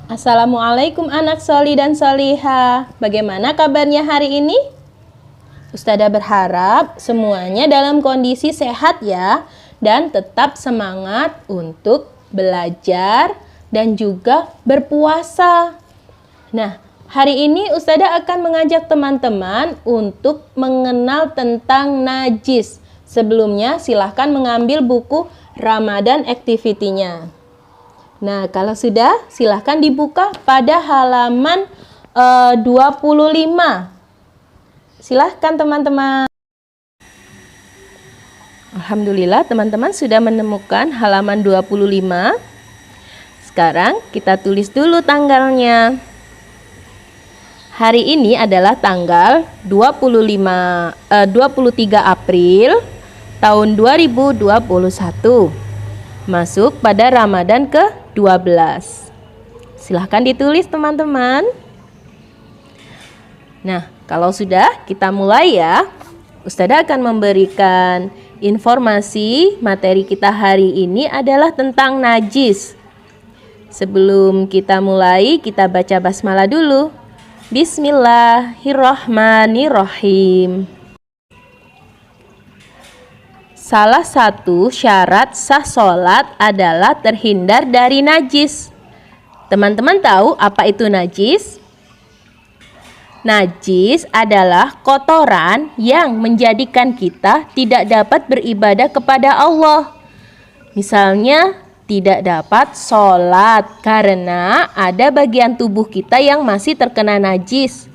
Assalamualaikum anak soli dan soliha. Bagaimana kabarnya hari ini? Ustazah berharap semuanya dalam kondisi sehat ya, dan tetap semangat untuk belajar dan juga berpuasa. Nah, hari ini Ustazah akan mengajak teman-teman untuk mengenal tentang najis. Sebelumnya silahkan mengambil buku Ramadan Activity-nya. Nah, kalau sudah, silahkan dibuka pada halaman 25. Silahkan teman-teman. Alhamdulillah teman-teman sudah menemukan halaman 25. Sekarang kita tulis dulu tanggalnya. Hari ini adalah tanggal 23 April tahun 2021. Masuk pada Ramadan ke-12. Silahkan ditulis teman-teman. Nah, kalau sudah, kita mulai ya. Ustazah akan memberikan informasi materi kita hari ini adalah tentang najis. Sebelum kita mulai, kita baca basmalah dulu. Bismillahirrahmanirrahim. Salah satu syarat sah sholat adalah terhindar dari najis. Teman-teman tahu apa itu najis? Najis adalah kotoran yang menjadikan kita tidak dapat beribadah kepada Allah. Misalnya, tidak dapat sholat karena ada bagian tubuh kita yang masih terkena najis.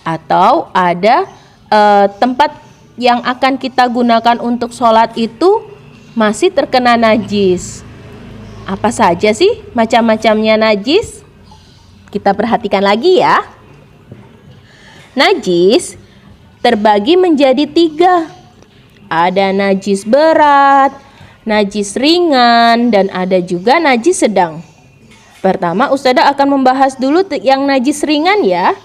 Atau ada tempat yang akan kita gunakan untuk sholat itu masih terkena najis. Apa saja sih macam-macamnya najis? Kita perhatikan lagi ya. Najis terbagi menjadi 3. Ada najis berat, najis ringan, dan ada juga najis sedang. Pertama, Ustazah akan membahas dulu yang najis ringan ya.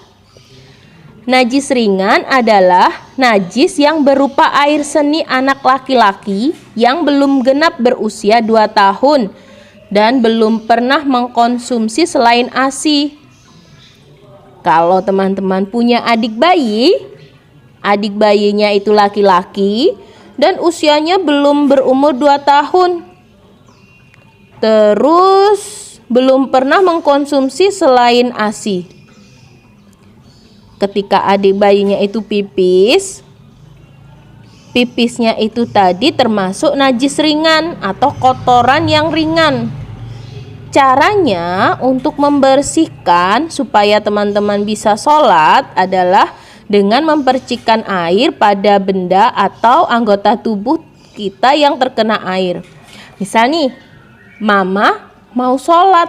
Najis ringan adalah najis yang berupa air seni anak laki-laki yang belum genap berusia 2 tahun dan belum pernah mengkonsumsi selain ASI. Kalau teman-teman punya adik bayinya itu laki-laki dan usianya belum berumur 2 tahun. Terus belum pernah mengkonsumsi selain ASI. Ketika adik bayinya itu pipisnya itu tadi termasuk najis ringan atau kotoran yang ringan. Caranya untuk membersihkan supaya teman-teman bisa sholat adalah dengan mempercikkan air pada benda atau anggota tubuh kita yang terkena air. Misal nih, mama mau sholat,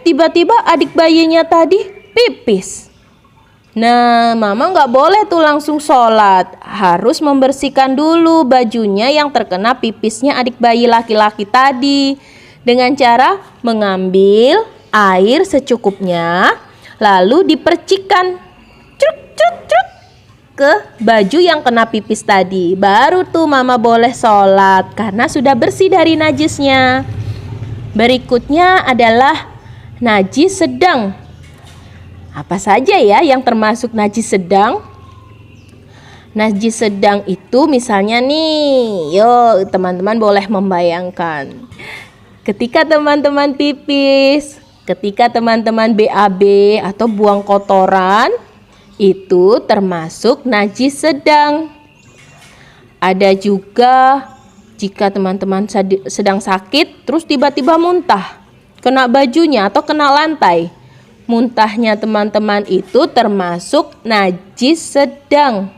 tiba-tiba adik bayinya tadi pipis. Nah, mama nggak boleh tuh langsung sholat. Harus membersihkan dulu bajunya yang terkena pipisnya adik bayi laki-laki tadi. Dengan cara mengambil air secukupnya, lalu dipercikkan ke baju yang kena pipis tadi. Baru tuh mama boleh sholat karena sudah bersih dari najisnya. Berikutnya adalah najis sedang. Apa saja ya yang termasuk najis sedang? Najis sedang itu misalnya nih, yuk teman-teman boleh membayangkan. Ketika teman-teman pipis, ketika teman-teman BAB atau buang kotoran, itu termasuk najis sedang. Ada juga jika teman-teman sedang sakit, terus tiba-tiba muntah, kena bajunya atau kena lantai. Muntahnya teman-teman itu termasuk najis sedang.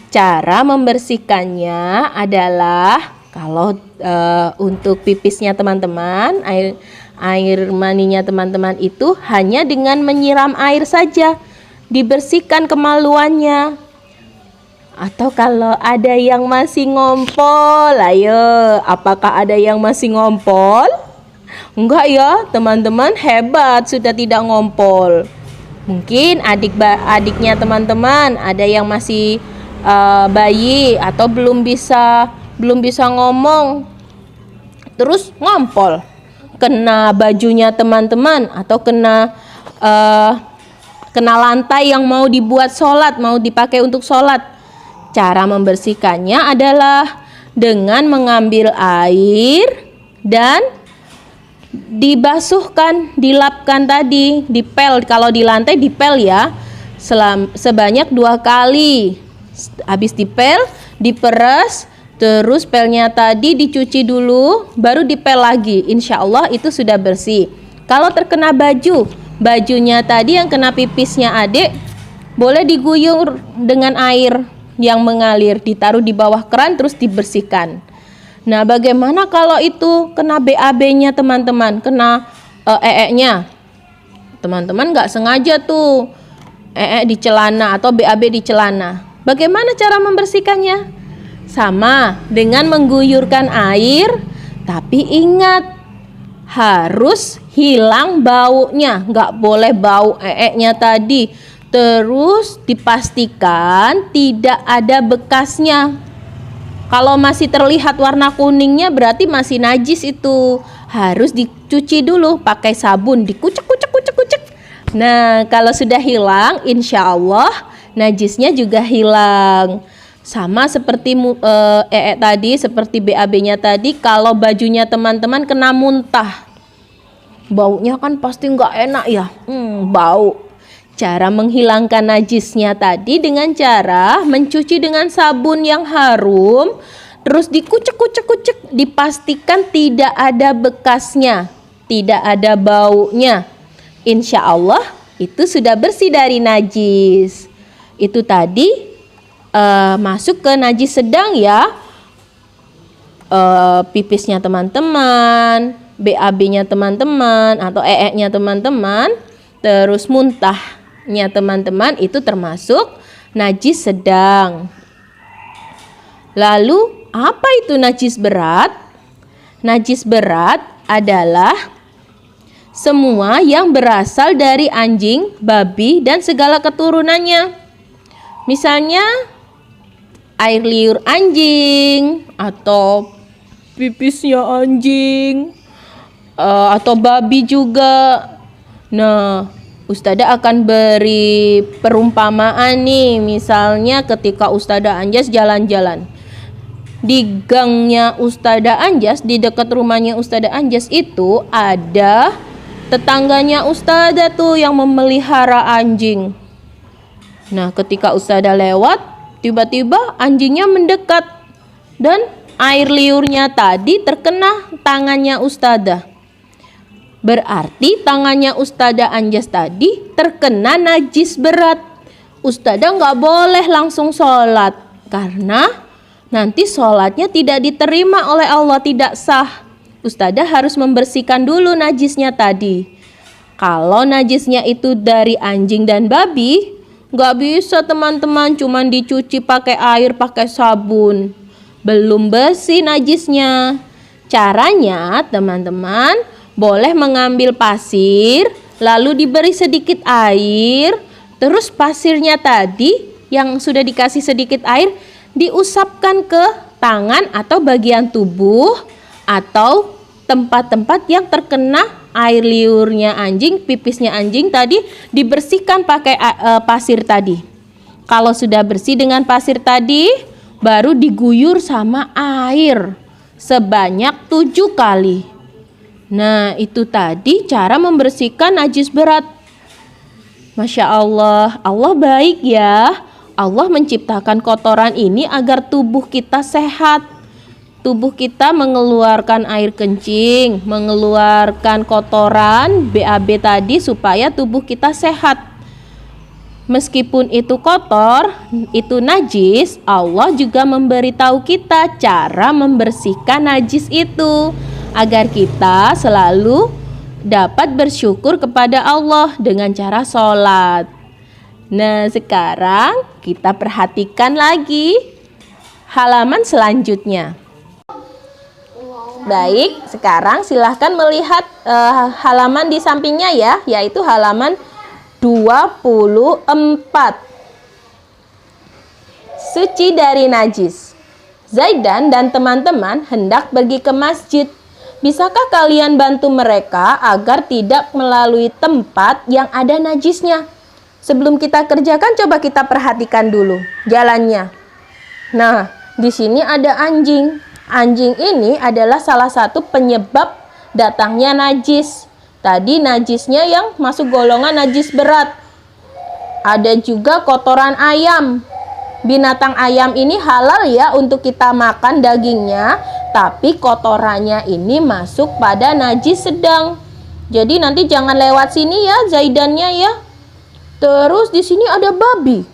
Cara membersihkannya adalah kalau untuk pipisnya teman-teman, air maninya teman-teman itu hanya dengan menyiram air saja, dibersihkan kemaluannya. Atau kalau ada yang masih ngompol, ayo, apakah ada yang masih ngompol? Enggak ya, teman-teman hebat sudah tidak ngompol. Mungkin adiknya teman-teman ada yang masih bayi atau belum bisa ngomong, terus ngompol. kena bajunya teman-teman atau kena lantai yang mau dibuat sholat, mau dipakai untuk sholat. Cara membersihkannya adalah dengan mengambil air dan dibasuhkan, dilapkan tadi, dipel. Kalau di lantai dipel ya, sebanyak 2 kali. Habis dipel, diperes, terus pelnya tadi dicuci dulu, baru dipel lagi. Insya Allah itu sudah bersih. Kalau terkena bajunya tadi yang kena pipisnya adik, boleh diguyur dengan air yang mengalir, ditaruh di bawah keran terus dibersihkan. Nah, bagaimana kalau itu kena BAB-nya teman-teman, kena nya? Teman-teman nggak sengaja tuh di celana atau BAB di celana. Bagaimana cara membersihkannya? Sama dengan mengguyurkan air, tapi ingat harus hilang baunya, nggak boleh bau nya tadi. Terus dipastikan tidak ada bekasnya. Kalau masih terlihat warna kuningnya berarti masih najis itu. Harus dicuci dulu pakai sabun, dikucek. Nah, kalau sudah hilang, insya Allah najisnya juga hilang. Sama seperti tadi, seperti BAB-nya tadi, kalau bajunya teman-teman kena muntah, baunya kan pasti nggak enak ya, bau. Cara menghilangkan najisnya tadi dengan cara mencuci dengan sabun yang harum, terus dikucek, dipastikan tidak ada bekasnya, tidak ada baunya. Insya Allah itu sudah bersih dari najis. Itu tadi masuk ke najis sedang ya, pipisnya teman-teman, BAB-nya teman-teman atau nya teman-teman, terus muntahnya teman-teman itu termasuk najis sedang. Lalu apa itu najis berat? Najis berat adalah semua yang berasal dari anjing, babi, dan segala keturunannya. Misalnya air liur anjing atau pipisnya anjing atau babi juga. Nah, Ustadzah akan beri perumpamaan nih. Misalnya ketika Ustadzah Anjas jalan-jalan, di gangnya Ustadzah Anjas, di dekat rumahnya Ustadzah Anjas itu ada tetangganya Ustadzah tuh yang memelihara anjing. Nah, ketika Ustadzah lewat, tiba-tiba anjingnya mendekat dan air liurnya tadi terkena tangannya Ustadzah. Berarti tangannya Ustadzah Anjas tadi terkena najis berat. Ustadzah nggak boleh langsung sholat, karena nanti sholatnya tidak diterima oleh Allah, tidak sah. Ustadzah harus membersihkan dulu najisnya tadi. Kalau najisnya itu dari anjing dan babi, nggak bisa teman-teman cuman dicuci pakai air, pakai sabun. Belum bersih najisnya. Caranya teman-teman boleh mengambil pasir, lalu diberi sedikit air, terus pasirnya tadi yang sudah dikasih sedikit air diusapkan ke tangan atau bagian tubuh atau tempat-tempat yang terkena air liurnya anjing, pipisnya anjing tadi, dibersihkan pakai pasir tadi. Kalau sudah bersih dengan pasir tadi, baru diguyur sama air sebanyak 7 kali. Nah, itu tadi cara membersihkan najis berat. Masya Allah, Allah baik ya. Allah menciptakan kotoran ini agar tubuh kita sehat. Tubuh kita mengeluarkan air kencing, mengeluarkan kotoran BAB tadi supaya tubuh kita sehat. Meskipun itu kotor, itu najis, Allah juga memberitahu kita cara membersihkan najis itu, agar kita selalu dapat bersyukur kepada Allah dengan cara sholat. Nah, sekarang kita perhatikan lagi halaman selanjutnya. Baik, sekarang silahkan melihat halaman di sampingnya ya, yaitu halaman 24. Suci dari najis. Zaidan dan teman-teman hendak pergi ke masjid. Bisakah kalian bantu mereka agar tidak melalui tempat yang ada najisnya? Sebelum kita kerjakan, coba kita perhatikan dulu jalannya. Nah, di sini ada anjing. Anjing ini adalah salah satu penyebab datangnya najis. Tadi najisnya yang masuk golongan najis berat. Ada juga kotoran ayam. Binatang ayam ini halal ya untuk kita makan dagingnya, tapi kotorannya ini masuk pada najis sedang. Jadi nanti jangan lewat sini ya zaidannya ya. Terus di sini ada babi.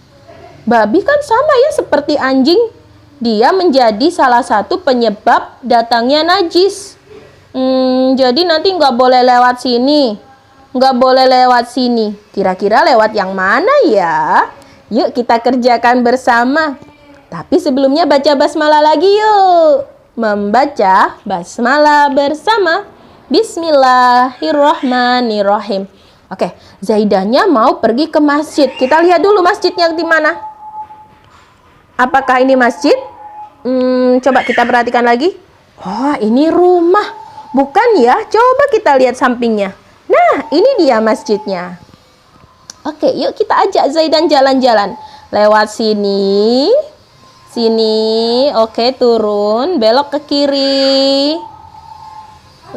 Babi kan sama ya seperti anjing. Dia menjadi salah satu penyebab datangnya najis. Jadi nanti nggak boleh lewat sini. Nggak boleh lewat sini. Kira-kira lewat yang mana ya? Yuk kita kerjakan bersama. Tapi sebelumnya baca basmalah lagi yuk. Membaca basmalah bersama. Bismillahirrahmanirrahim. Oke, Zaidanya mau pergi ke masjid. Kita lihat dulu masjidnya di mana. Apakah ini masjid? Coba kita perhatikan lagi. Oh, ini rumah. Bukan ya? Coba kita lihat sampingnya. Nah, ini dia masjidnya. Oke, yuk kita ajak Zaidan jalan-jalan. Lewat sini. Sini. Oke, turun. Belok ke kiri.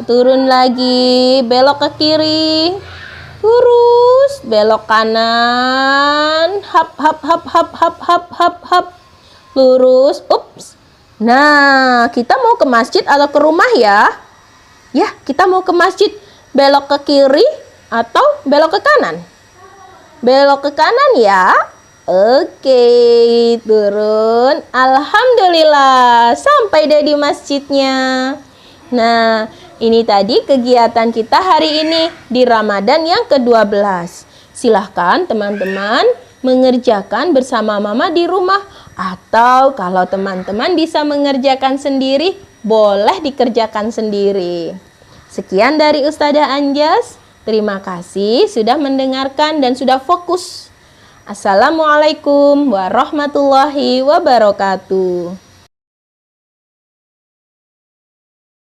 Turun lagi. Belok ke kiri. Lurus. Belok kanan. Hap, hap, hap, hap, hap, hap, hap, hap. Lurus. Ups. Nah, kita mau ke masjid atau ke rumah ya? Ya, kita mau ke masjid. Belok ke kiri atau belok ke kanan? Belok ke kanan ya. Oke, turun. Alhamdulillah, sampai deh di masjidnya. Nah, ini tadi kegiatan kita hari ini di Ramadan yang ke-12. Silahkan teman-teman mengerjakan bersama mama di rumah. Atau kalau teman-teman bisa mengerjakan sendiri, boleh dikerjakan sendiri. Sekian dari Ustazah Anjas. Terima kasih sudah mendengarkan dan sudah fokus. Assalamualaikum warahmatullahi wabarakatuh.